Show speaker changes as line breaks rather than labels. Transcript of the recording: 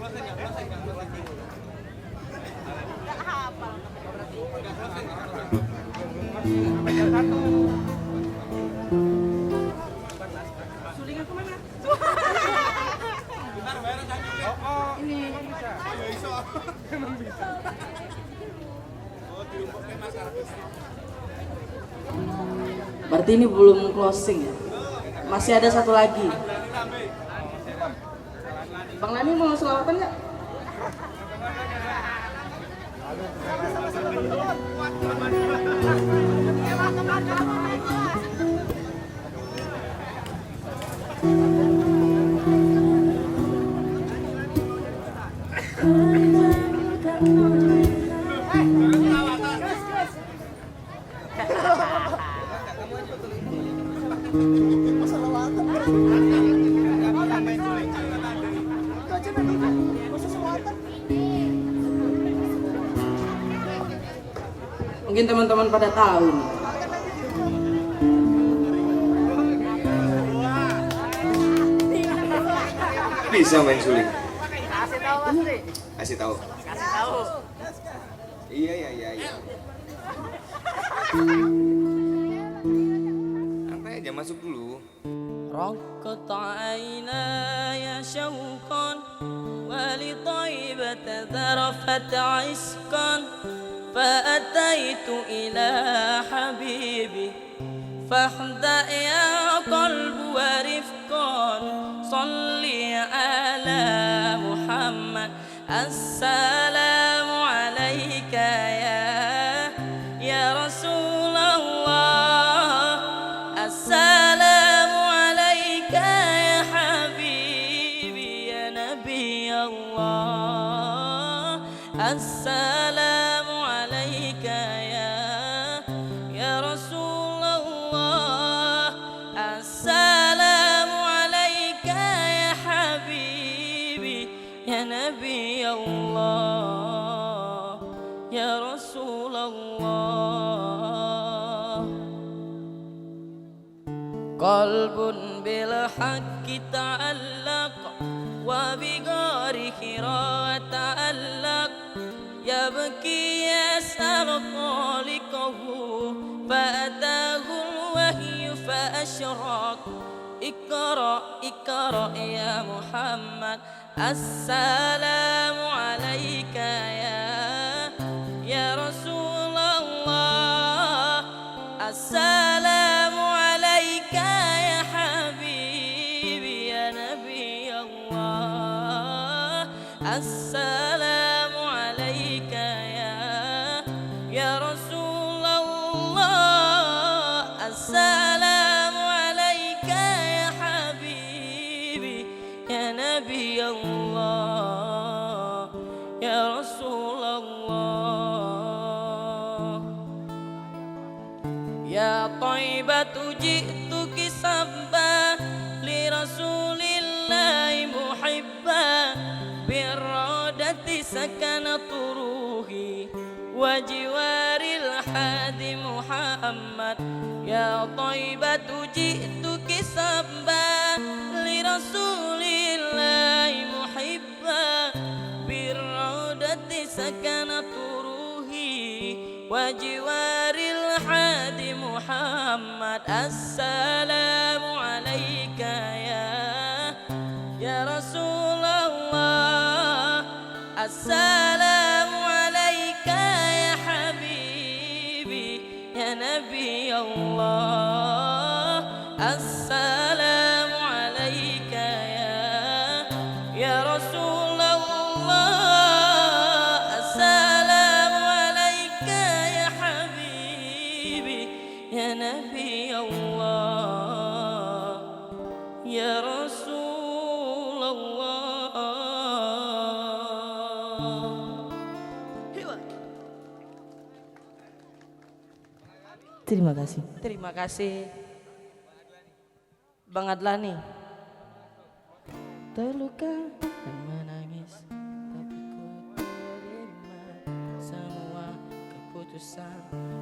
Nggak hafal. Sulingan kemana? Ini bisa. Emang bisa.
Berarti ini belum closing ya? Masih ada satu lagi. Bang Lani mau selawatan nggak? Mungkin teman-teman pada tahu nih.
Bisa main suling.
Kasih tahu Mas Tri.
Kasih tahu.
Kasih tahu.
Iya. Santai aja, masuk dulu.
رقت عيناي شوقا ولطيبة ذرفت عشقا فأتيت إلى حبيبي فاهدأ يا قلب ورفقا صلي على محمد السلام عليك يا رسول الله السلام عليك يا حبيبي يا نبي الله السلام عليك يا رسول الله السلام عليك يا حبيبي يا نبي الله يا رسول الله قلب بالحق تعلق وبغار حراء تعلق يبكي يسأل خالقه فأتاه الوحي فأشرق اقرأ اقرأ يا محمد السلام عليك يا رسول الله السلام عليك يا حبيبي يا نبي الله السلام عليك يا رسول الله السلام عليك يا حبيبي يا نبي الله يا رسول الله يا طيبة جئتك سبا لرسول الله محبا بالرادة سكنت روحي وجوار الحادي محمد يا طيبة جئتك سبا لرسول الله محبا بالرادة سكنت روحي وجوار الحادي محمد السلام عليك يا رسول الله السلام عليك يا حبيبي يا نبي الله السلام عليك يا رسول الله السلام عليك يا حبيبي يا نبي الله يا رسول الله. Terima kasih. Terima kasih Bang Adlani. Terluka dan menangis, tapi ku terima semua keputusan.